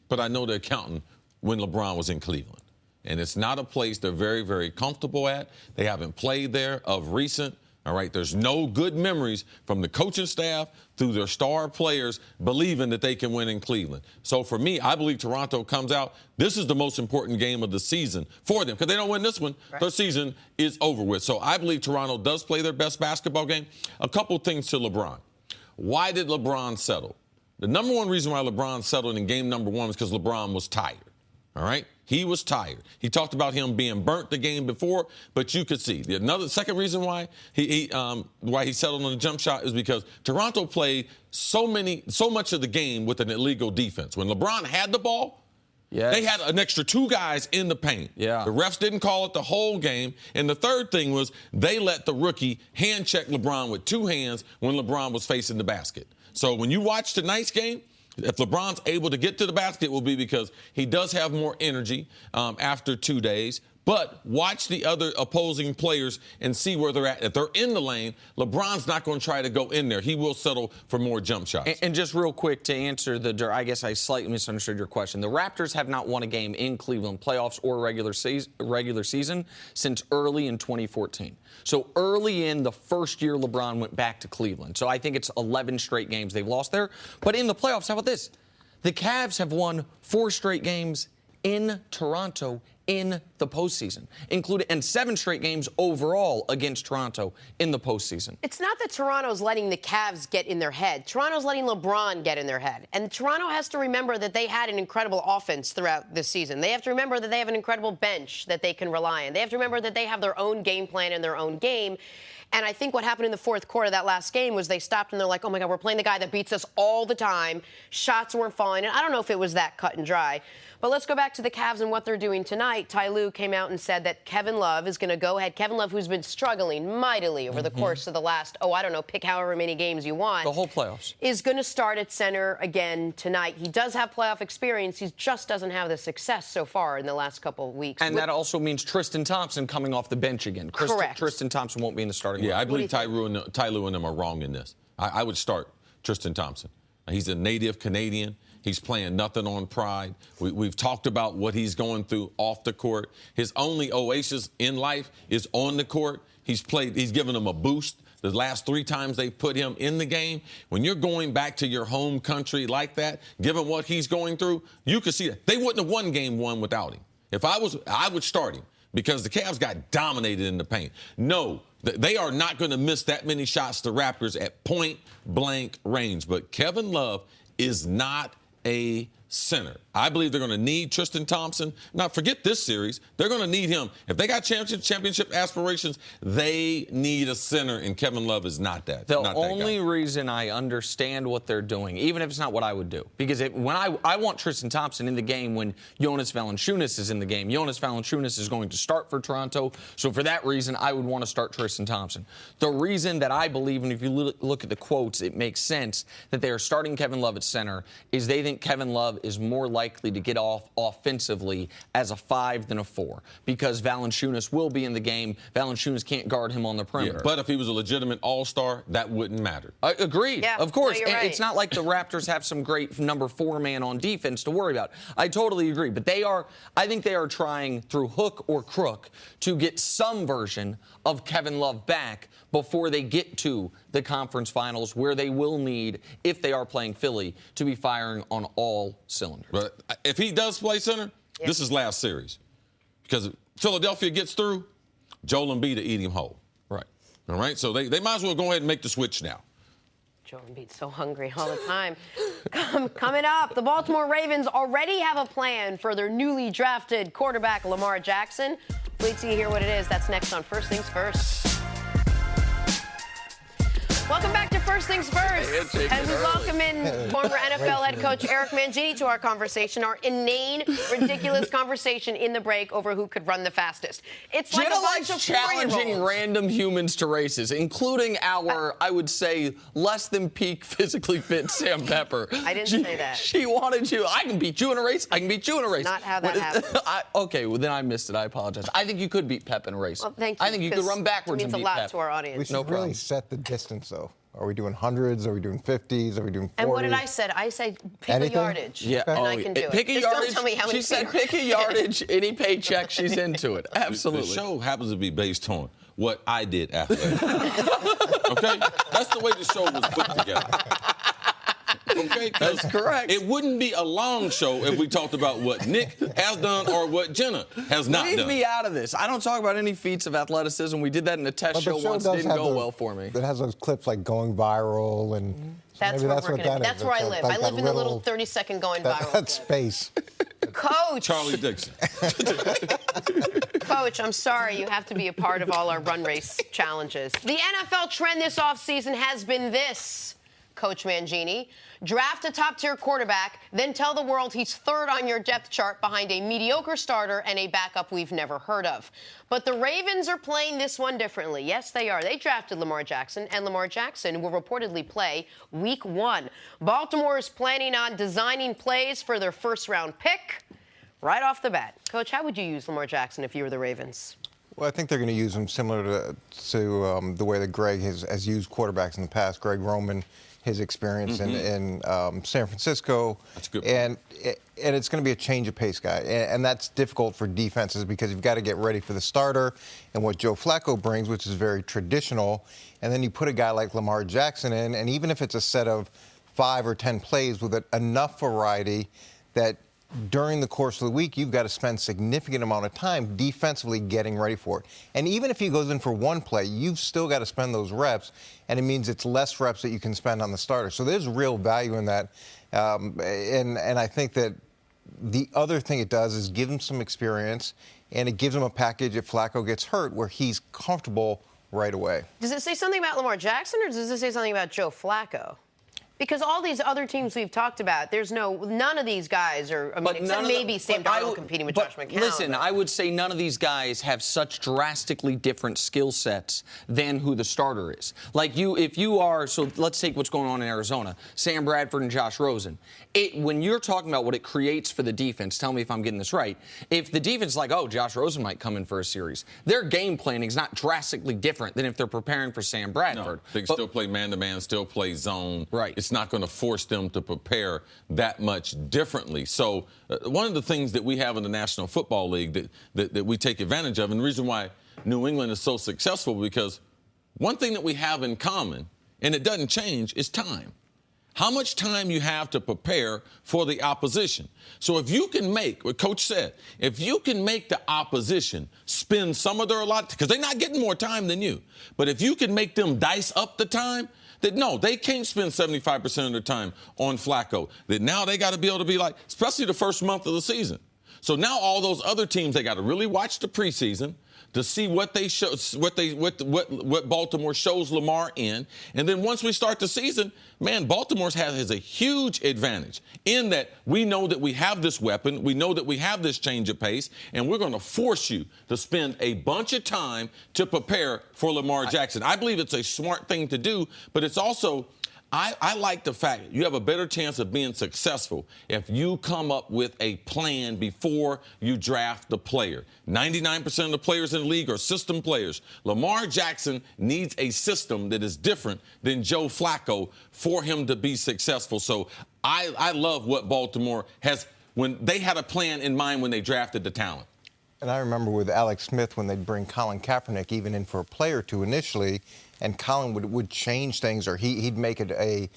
but I know they're counting when LeBron was in Cleveland. And it's not a place they're very, very comfortable at. They haven't played there of recent. All right, there's no good memories from the coaching staff through their star players believing that they can win in Cleveland. So for me, I believe Toronto comes out. This is the most important game of the season for them. Because they don't win this one, their season is over with. So I believe Toronto does play their best basketball game. A couple things to LeBron. Why did LeBron settle? The number one reason why LeBron settled in game number 1 was because LeBron was tired. All right? He was tired. He talked about him being burnt the game before, but you could see. Second reason why he settled on the jump shot is because Toronto played so much of the game with an illegal defense. When LeBron had the ball, they had an extra 2 guys in the paint. Yeah. The refs didn't call it the whole game. And the third thing was they let the rookie hand check LeBron with 2 hands when LeBron was facing the basket. So when you watch tonight's game, if LeBron's able to get to the basket, it will be because he does have more energy after 2 days. But watch the other opposing players and see where they're at. If they're in the lane, LeBron's not going to try to go in there. He will settle for more jump shots. And just real quick to answer I guess I slightly misunderstood your question. The Raptors have not won a game in Cleveland, playoffs or regular season, since early in 2014. So early in the first year LeBron went back to Cleveland. So I think it's 11 straight games they've lost there. But in the playoffs, how about this? The Cavs have won 4 straight games in Toronto in the postseason, and 7 straight games overall against Toronto in the postseason. It's not that Toronto's letting the Cavs get in their head. Toronto's letting LeBron get in their head. And Toronto has to remember that they had an incredible offense throughout this season. They have to remember that they have an incredible bench that they can rely on. They have to remember that they have their own game plan and their own game. And I think what happened in the fourth quarter of that last game was they stopped and they're like, oh, my God, we're playing the guy that beats us all the time. Shots weren't falling. And I don't know if it was that cut and dry. But let's go back to the Cavs and what they're doing tonight. Ty Lue came out and said that Kevin Love is going to go ahead. Kevin Love, who's been struggling mightily over the course of the last, pick however many games you want. The whole playoffs. Is going to start at center again tonight. He does have playoff experience. He just doesn't have the success so far in the last couple of weeks. And that also means Tristan Thompson coming off the bench again. Correct. Tristan Thompson won't be in the starting lineup. Yeah, I believe Ty Lue and them are wrong in this. I would start Tristan Thompson. He's a native Canadian. He's playing nothing on pride. We've talked about what he's going through off the court. His only oasis in life is on the court. He's given them a boost the last 3 times they put him in the game. When you're going back to your home country like that, given what he's going through, you could see that. They wouldn't have won game 1 without him. If I would start him because the Cavs got dominated in the paint. No, they are not going to miss that many shots to Raptors at point-blank range. But Kevin Love is not a center. I believe they're going to need Tristan Thompson. Now, forget this series. They're going to need him. If they got championship aspirations, they need a center, and Kevin Love is not that. The only reason I understand what they're doing, even if it's not what I would do, because when I want Tristan Thompson in the game when Jonas Valanciunas is in the game. Jonas Valanciunas is going to start for Toronto, so for that reason, I would want to start Tristan Thompson. The reason that I believe, and if you look at the quotes, it makes sense that they are starting Kevin Love at center, is they think Kevin Love is more likely to get off offensively as a 5 than a 4 because Valanciunas will be in the game. Valanciunas can't guard him on the perimeter. Yeah, but if he was a legitimate all-star, that wouldn't matter. Agreed. Yeah, of course. no, you're right. It's not like the Raptors have some great number 4 man on defense to worry about. I totally agree. But I think they are trying through hook or crook to get some version of Kevin Love back before they get to the conference finals where they will need, if they are playing Philly, to be firing on all cylinders. But if he does play center, this is last series. Because if Philadelphia gets through, Joel Embiid to eat him whole. Right. All right? So they might as well go ahead and make the switch now. Joel Embiid's so hungry all the time. Coming up, the Baltimore Ravens already have a plan for their newly drafted quarterback, Lamar Jackson. Wait till you hear what it is. That's next on First Things First. Welcome back to First Things First. And we welcome in former NFL head coach Eric Mangini to our conversation, our inane, ridiculous conversation in the break over who could run the fastest. It's like Jenna a bunch of challenging random humans to races, including our, I would say, less than peak physically fit Sam Pepper. I didn't say that. She wanted you. I can beat you in a race. I can beat you in a race. Not how that happens. Okay, well, then I missed it. I apologize. I think you could beat Pep in a race. Well, thank you. I think you could run backwards and beat Pep. It means a lot to our audience. We should really set the distance, though. Are we doing hundreds? Are we doing 50s? Are we doing 40s? And what did I say? I said pick a yardage. Yeah, and I can do it. Pick a Just yardage. don't tell me how many she said feet. pick a yardage, any paycheck, she's into it. Absolutely. The show happens to be based on what I did athletically. Okay? That's the way the show was put together. Okay? That's correct. It wouldn't be a long show if we talked about what Nick has done or what Jenna has not Leave done. me out of this. I don't talk about any feats of athleticism. We did that in a test show once. It didn't go well for me. It has those clips like going viral and. That's maybe where that's we're what going to that be. That's is. where I It's live. like I live that in the little little- 30-second going viral. That space. Coach. Charlie Dixon. Coach, I'm sorry. You have to be a part of all our run race challenges. The NFL trend this offseason has been this, Coach Mangini. Draft a top-tier quarterback, then tell the world he's third on your depth chart behind a mediocre starter and a backup we've never heard of. But the Ravens are playing this one differently. Yes, they are. They drafted Lamar Jackson, and Lamar Jackson will reportedly play Week 1. Baltimore is planning on designing plays for their first-round pick right off the bat. Coach, how would you use Lamar Jackson if you were the Ravens? Well, I think they're going to use him similar to the way that Greg has used quarterbacks in the past. Greg Roman, his experience in San Francisco. That's good. And it's going to be a change of pace guy. And that's difficult for defenses because you've got to get ready for the starter and what Joe Flacco brings, which is very traditional. And then you put a guy like Lamar Jackson in, and even if it's a set of 5 or 10 plays with enough variety that during the course of the week, you've got to spend significant amount of time defensively getting ready for it. And even if he goes in for one play, you've still got to spend those reps, and it means it's less reps that you can spend on the starter. So there's real value in that. And I think that the other thing it does is give him some experience, and it gives him a package if Flacco gets hurt where he's comfortable right away. Does it say something about Lamar Jackson, or does it say something about Joe Flacco? Because all these other teams we've talked about, none of these guys are, except maybe Sam Darnold competing with Josh McCown. Listen, I would say none of these guys have such drastically different skill sets than who the starter is. Like if you are, so let's take what's going on in Arizona, Sam Bradford and Josh Rosen. When you're talking about what it creates for the defense, tell me if I'm getting this right, if the defense is like, oh, Josh Rosen might come in for a series, their game planning is not drastically different than if they're preparing for Sam Bradford. No, they can still play man-to-man, still play zone. Right. It's not going to force them to prepare that much differently. So one of the things that we have in the National Football League that we take advantage of, and the reason why New England is so successful, because one thing that we have in common, and it doesn't change, is time. How much time you have to prepare for the opposition. So if you can make, what Coach said, if you can make the opposition spend some of their allotted, because they're not getting more time than you, but if you can make them dice up the time, that no, they can't spend 75% of their time on Flacco. That now they got to be able to be like, especially the first month of the season. So now all those other teams, they got to really watch the preseason to see what they show, what Baltimore shows Lamar in, and then once we start the season, man, Baltimore has a huge advantage in that we know that we have this weapon, we know that we have this change of pace, and we're going to force you to spend a bunch of time to prepare for Lamar Jackson. I believe it's a smart thing to do, but it's also. I like the fact you have a better chance of being successful if you come up with a plan before you draft the player. 99% of the players in the league are system players. Lamar Jackson needs a system that is different than Joe Flacco for him to be successful. So I love what Baltimore has when they had a plan in mind when they drafted the talent. And I remember with Alex Smith when they'd bring Colin Kaepernick even in for a play or two initially, and Colin would change things, or he'd make it a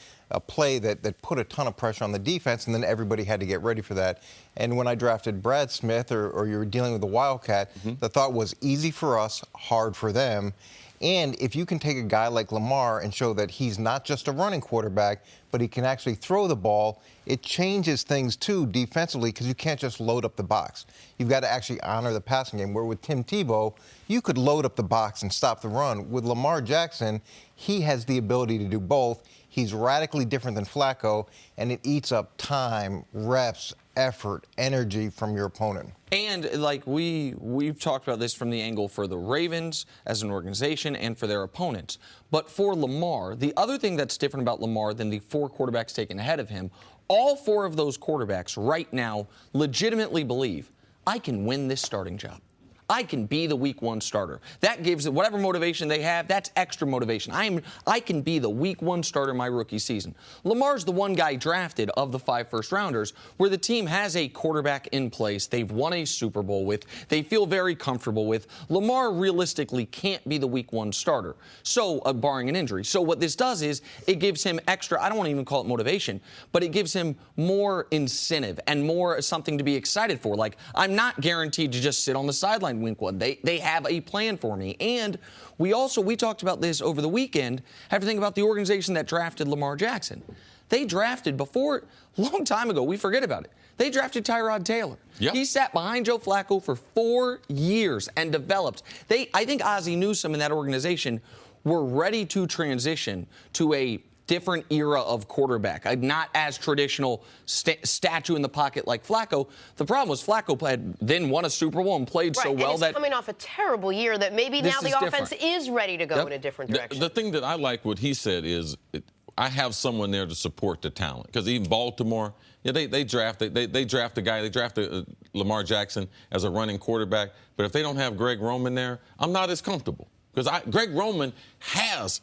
play that put a ton of pressure on the defense, and then everybody had to get ready for that. And when I drafted Brad Smith, or you were dealing with the Wildcat, the thought was easy for us, hard for them. And if you can take a guy like Lamar and show that he's not just a running quarterback, but he can actually throw the ball, it changes things, too, defensively, because you can't just load up the box. You've got to actually honor the passing game, where with Tim Tebow, you could load up the box and stop the run. With Lamar Jackson, he has the ability to do both. He's radically different than Flacco, and it eats up time, reps, effort, energy from your opponent. And like we've talked about this from the angle for the Ravens as an organization and for their opponents. But for Lamar, the other thing that's different about Lamar than the 4 quarterbacks taken ahead of him, all 4 of those quarterbacks right now legitimately believe, I can win this starting job. I can be the week 1 starter. That gives it whatever motivation they have, that's extra motivation. I can be the week 1 starter my rookie season. Lamar's the one guy drafted of the 5 first-rounders where the team has a quarterback in place they've won a Super Bowl with, they feel very comfortable with. Lamar realistically can't be the week 1 starter, so barring an injury. So what this does is it gives him extra, I don't want to even call it motivation, but it gives him more incentive and more something to be excited for. Like, I'm not guaranteed to just sit on the sideline week 1. They have a plan for me. And we talked about this over the weekend. Have to think about the organization that drafted Lamar Jackson. They drafted before, a long time ago, we forget about it. They drafted Tyrod Taylor. Yep. He sat behind Joe Flacco for 4 years and developed. I think Ozzie Newsome and that organization were ready to transition to a different era of quarterback, not as traditional statue in the pocket like Flacco. The problem was Flacco then won a Super Bowl and played so well and that coming off a terrible year that maybe now the offense is ready to go in a different direction. The thing that I like what he said is I have someone there to support the talent, because even Baltimore, they draft a guy. They drafted Lamar Jackson as a running quarterback, but if they don't have Greg Roman there, I'm not as comfortable. Because Greg Roman has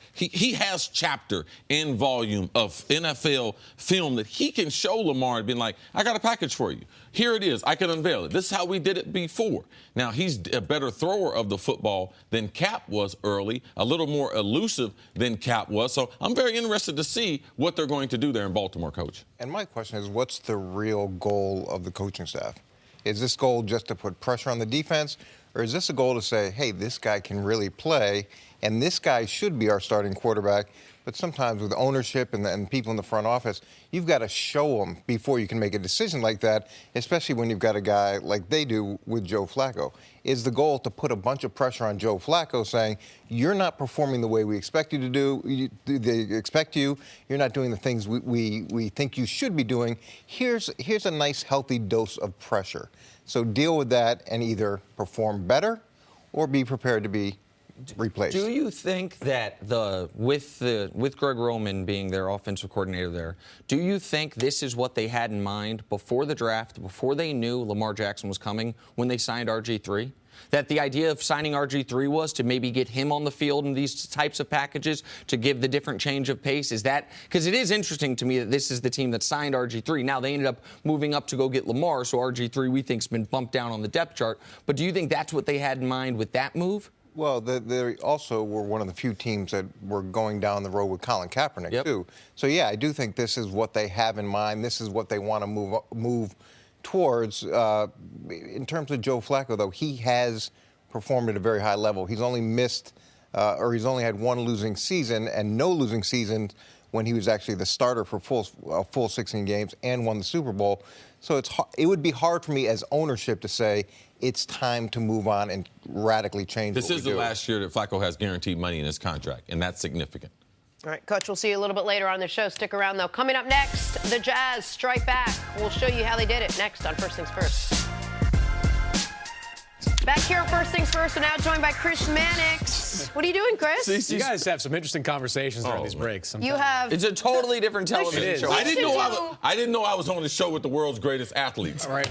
chapter and volume of NFL film that he can show Lamar and be like, I got a package for you. Here it is. I can unveil it. This is how we did it before. Now, he's a better thrower of the football than Cap was early, a little more elusive than Cap was. So I'm very interested to see what they're going to do there in Baltimore, Coach. And my question is, what's the real goal of the coaching staff? Is this goal just to put pressure on the defense? Or is this a goal to say, hey, this guy can really play, and this guy should be our starting quarterback? But sometimes with ownership and people in the front office, you've got to show them before you can make a decision like that, especially when you've got a guy like they do with Joe Flacco. Is the goal to put a bunch of pressure on Joe Flacco saying, you're not performing the way we expect you to do, they expect you, you're not doing the things we think you should be doing. Here's a nice, healthy dose of pressure. So deal with that and either perform better or be prepared to be replaced. Do you think that with Greg Roman being their offensive coordinator there, do you think this is what they had in mind before the draft, before they knew Lamar Jackson was coming, when they signed RG3? That the idea of signing RG3 was to maybe get him on the field in these types of packages to give the different change of pace? Is that because it is interesting to me that this is the team that signed RG3. Now they ended up moving up to go get Lamar, so RG3 we think's been bumped down on the depth chart. But do you think that's what they had in mind with that move? Well, they also were one of the few teams that were going down the road with Colin Kaepernick, too. So, yeah, I do think this is what they have in mind. This is what they want to move towards. In terms of Joe Flacco, though, he has performed at a very high level. He's only missed he's only had 1 losing season and no losing season when he was actually the starter for full 16 games and won the Super Bowl. So it would be hard for me as ownership to say it's time to move on and radically change This what is we the do. last year that Flacco has guaranteed money in his contract, and that's significant. All right, Coach, we'll see you a little bit later on the show. Stick around, though. Coming up next, the Jazz strike back. We'll show you how they did it next on First Things First. Back here on First Things First, we're now joined by Chris Mannix. What are you doing, Chris? You guys have some interesting conversations during these breaks. It's a totally different television show. I didn't know I was on the show with the world's greatest athletes. Right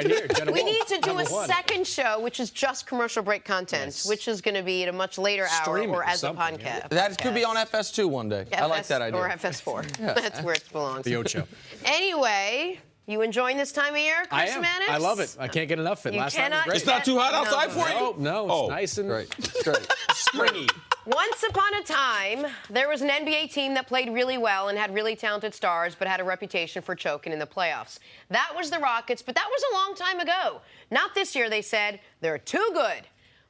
here, Jenna We Wolf, need to do a #1. second show, which is just commercial break content, which is going to be at a much later hour Stream it or or as a something, podcast. That could be on FS2 one day. I like that idea. Or FS4. That's where it belongs. The Ocho. Anyway, you enjoying this time of year, Chris I am. Mannix? I love it. I can't get enough of it. You Last night was cannot great. It's not too hot outside for you? No, it's nice and Right. Straight. springy. Once upon a time, there was an NBA team that played really well and had really talented stars, but had a reputation for choking in the playoffs. That was the Rockets, but that was a long time ago. Not this year, they said. They're too good.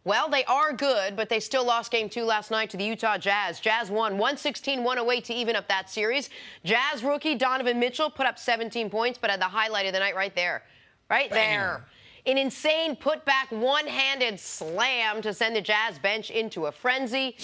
Well, they are good, but they still lost Game 2 last night to the Utah Jazz. Jazz won 116-108 to even up that series. Jazz rookie Donavon Mitchell put up 17 points, but had the highlight of the night right there. Right there. An insane putback one-handed slam to send the Jazz bench into a frenzy.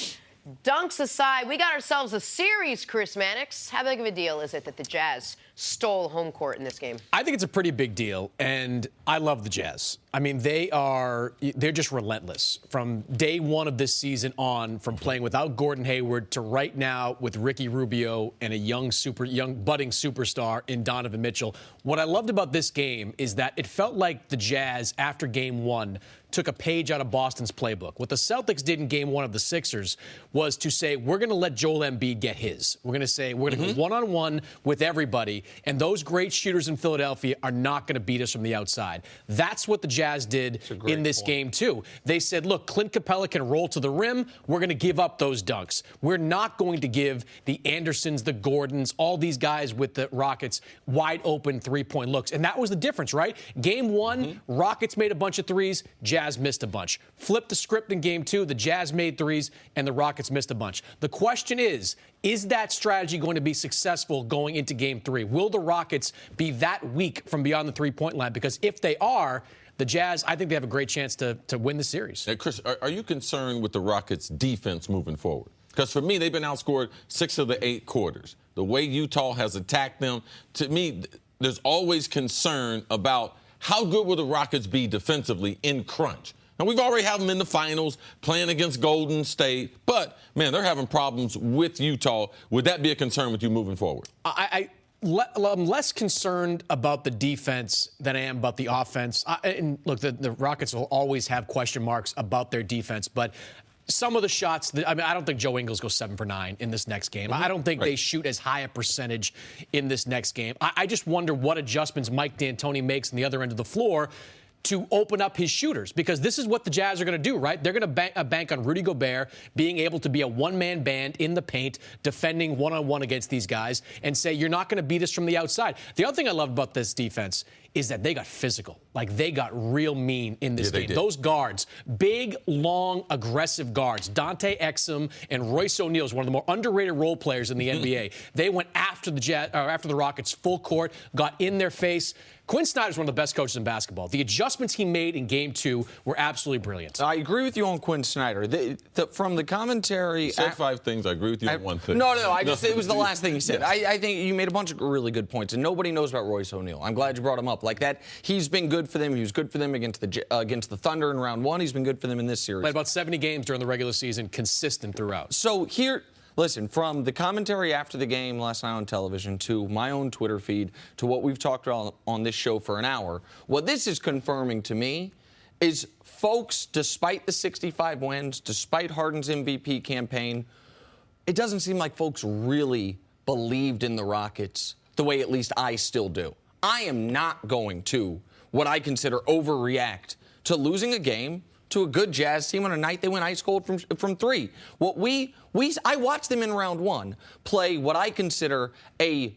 Dunks aside, we got ourselves a series, Chris Mannix. How big of a deal is it that the Jazz stole home court in this game? I think it's a pretty big deal, and I love the Jazz. I mean, they're just relentless. From day one of this season on, from playing without Gordon Hayward to right now with Ricky Rubio and a young budding superstar in Donavon Mitchell. What I loved about this game is that it felt like the Jazz, after Game 1, took a page out of Boston's playbook. What the Celtics did in Game 1 of the Sixers was to say, we're going to let Joel Embiid get his. We're going to say, we're going to go one-on-one with everybody, and those great shooters in Philadelphia are not going to beat us from the outside. That's what the Jazz did in this game, too. They said, look, Clint Capella can roll to the rim. We're going to give up those dunks. We're not going to give the Andersons, the Gordons, all these guys with the Rockets wide-open three-point looks. And that was the difference, right? Game 1, Rockets made a bunch of threes. Jazz missed a bunch. Flipped the script in Game 2. The Jazz made threes, and the Rockets missed a bunch. The question is that strategy going to be successful going into Game 3? Will the Rockets be that weak from beyond the three-point line? Because if they are, the Jazz, I think they have a great chance to win the series. Now, Chris, are you concerned with the Rockets' defense moving forward? Because for me, they've been outscored 6 of the 8 quarters. The way Utah has attacked them, to me, there's always concern about how good will the Rockets be defensively in crunch. Now, we've already had them in the finals playing against Golden State, but, man, they're having problems with Utah. Would that be a concern with you moving forward? I'm less concerned about the defense than I am about the offense. And look, the Rockets will always have question marks about their defense, but some of the shots, I don't think Joe Ingles goes 7 for 9 in this next game. I don't think they shoot as high a percentage in this next game. I just wonder what adjustments Mike D'Antoni makes on the other end of the floor to open up his shooters, because this is what the Jazz are going to do, right? They're going to bank on Rudy Gobert being able to be a one-man band in the paint, defending one-on-one against these guys, and say, you're not going to beat us from the outside. The other thing I love about this defense is that they got physical. Like, they got real mean in this game. Those guards, big, long, aggressive guards. Dante Exum and Royce O'Neal is one of the more underrated role players in the NBA. They went after the Rockets full court, got in their face. Quinn Snyder's one of the best coaches in basketball. The adjustments he made in Game 2 were absolutely brilliant. I agree with you on Quinn Snyder. From the commentary... You said 5 things. I agree with you on one thing. No. It was the last thing he said. Yes. I think you made a bunch of really good points, and nobody knows about Royce O'Neal. I'm glad you brought him up. Like that, he's been good for them. He was good for them against the Thunder in round 1. He's been good for them in this series. Played about 70 games during the regular season, consistent throughout. So here... Listen, from the commentary after the game last night on television to my own Twitter feed to what we've talked about on this show for an hour, what this is confirming to me is folks, despite the 65 wins, despite Harden's MVP campaign, it doesn't seem like folks really believed in the Rockets the way at least I still do. I am not going to, what I consider, overreact to losing a game to a good Jazz team on a night they went ice cold from 3. I watched them in round 1 play what I consider a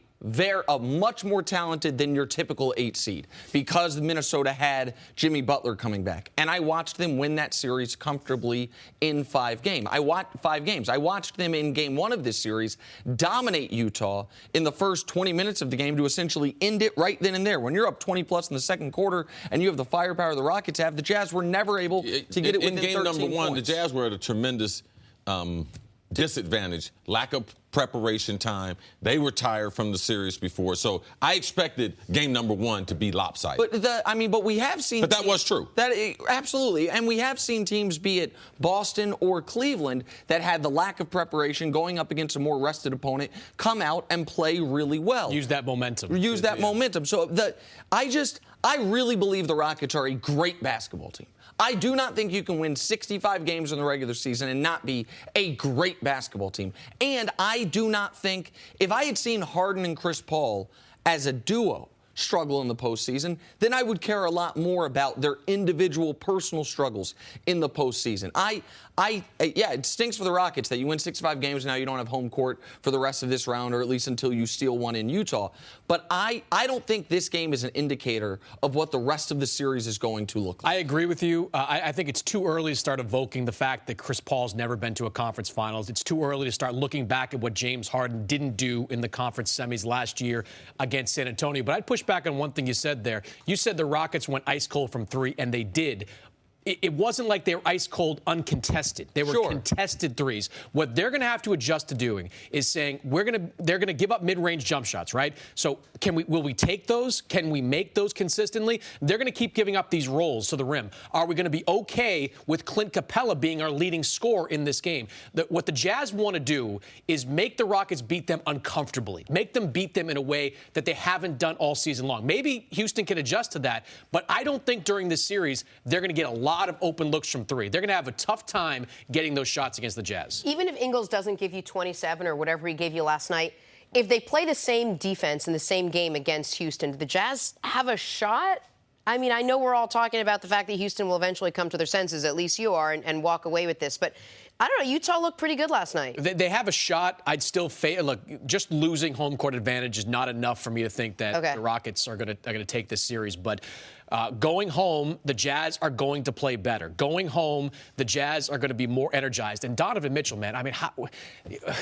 much more talented than your typical 8 seed, because Minnesota had Jimmy Butler coming back. And I watched them win that series comfortably in 5 games. I watched them in Game 1 of this series dominate Utah in the first 20 minutes of the game to essentially end it right then and there. When you're up 20-plus in the second quarter and you have the firepower the Rockets have, the Jazz were never able to get it within 13 points. In game number 1, points. the Jazz were at a tremendous disadvantage, lack of preparation time. They were tired from the series before, so I expected game number 1 to be lopsided. But we have seen. But that was true. Absolutely, and we have seen teams, be it Boston or Cleveland, that had the lack of preparation going up against a more rested opponent, come out and play really well. Use that momentum. Momentum. So I really believe the Rockets are a great basketball team. I do not think you can win 65 games in the regular season and not be a great basketball team. And I do not think, if I had seen Harden and Chris Paul as a duo struggle in the postseason, then I would care a lot more about their individual personal struggles in the postseason. Yeah, it stinks for the Rockets that you win 65 games, now you don't have home court for the rest of this round, or at least until you steal one in Utah. But I don't think this game is an indicator of what the rest of the series is going to look like. I agree with you. I think it's too early to start evoking the fact that Chris Paul's never been to a conference finals. It's too early to start looking back at what James Harden didn't do in the conference semis last year against San Antonio. But I'd push back on one thing you said there. You said the Rockets went ice cold from three, and they did. It wasn't like they were ice cold uncontested. They were contested threes. What they're going to have to adjust to doing is saying they're going to give up mid-range jump shots, right? So will we take those? Can we make those consistently? They're going to keep giving up these rolls to the rim. Are we going to be okay with Clint Capella being our leading scorer in this game? What the Jazz want to do is make the Rockets beat them uncomfortably. Make them beat them in a way that they haven't done all season long. Maybe Houston can adjust to that, but I don't think during this series they're going to get a lot of open looks from three. They're going to have a tough time getting those shots against the Jazz. Even if Ingles doesn't give you 27 or whatever he gave you last night, if they play the same defense in the same game against Houston, do the Jazz have a shot? I mean, I know we're all talking about the fact that Houston will eventually come to their senses, at least you are, and walk away with this. But I don't know. Utah looked pretty good last night. They have a shot. I'd still look, just losing home court advantage is not enough for me to think that the Rockets are going to take this series. But going home, the Jazz are going to play better. Going home, the Jazz are going to be more energized. And Donavon Mitchell, man, I mean,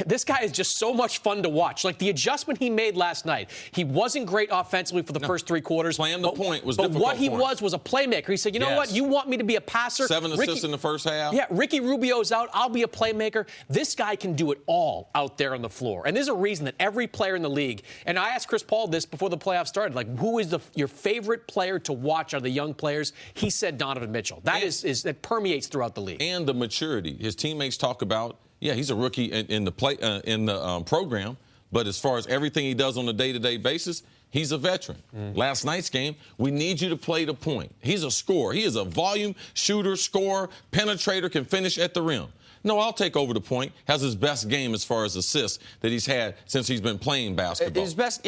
this guy is just so much fun to watch. Like the adjustment he made last night, he wasn't great offensively for the first three quarters. Playing the point was difficult. But what he for him. was a playmaker. He said, you know what? You want me to be a passer? 7 assists in the first half. Yeah, Ricky Rubio's out. I'll be a playmaker. This guy can do it all out there on the floor. And there's a reason that every player in the league, and I asked Chris Paul this before the playoffs started, like, who is your favorite player to watch out of the young players? He said Donavon Mitchell. That permeates throughout the league. And the maturity. His teammates talk about, he's a rookie in the program, but as far as everything he does on a day-to-day basis, he's a veteran. Last night's game, we need you to play the point. He's a scorer. He is a volume shooter, scorer, penetrator, can finish at the rim. No, I'll take over the point. Has his best game as far as assists that he's had since he's been playing basketball. His best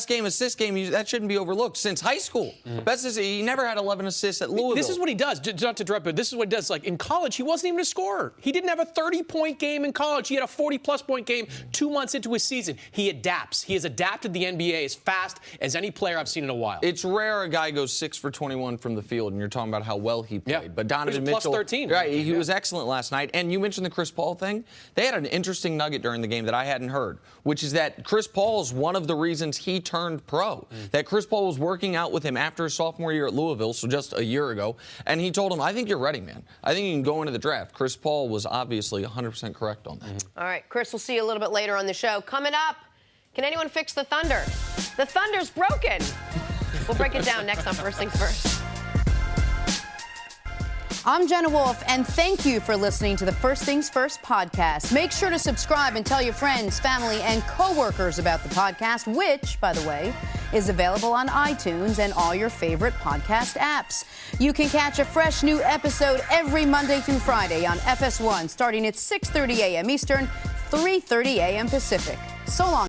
game, assist game, that shouldn't be overlooked since high school. He never had 11 assists at Louisville. This is what he does. Not to interrupt, but this is what he does. Like in college, he wasn't even a scorer. He didn't have a 30-point game in college. He had a 40-plus point game 2 months into his season. He adapts. He has adapted the NBA as fast as any player I've seen in a while. It's rare a guy goes 6 for 21 from the field, and you're talking about how well he played. Yeah. But Donavon Mitchell, Mitchell, plus 13. Right? He was excellent last night. And you mentioned the Chris Paul thing. They had an interesting nugget during the game that I hadn't heard, which is that Chris Paul is one of the reasons he turned pro. That Chris Paul was working out with him after his sophomore year at Louisville, so just a year ago, and he told him, I think you're ready, man. I think you can go into the draft. Chris Paul was obviously 100% correct on that. All right, Chris, we'll see you a little bit later on the show. Coming up, can anyone fix the Thunder? The Thunder's broken. We'll break it down next on First Things First. I'm Jenna Wolf, and thank you for listening to the First Things First podcast. Make sure to subscribe and tell your friends, family, and coworkers about the podcast, which, by the way, is available on iTunes and all your favorite podcast apps. You can catch a fresh new episode every Monday through Friday on FS1, starting at 6:30 a.m. Eastern, 3:30 a.m. Pacific. So long.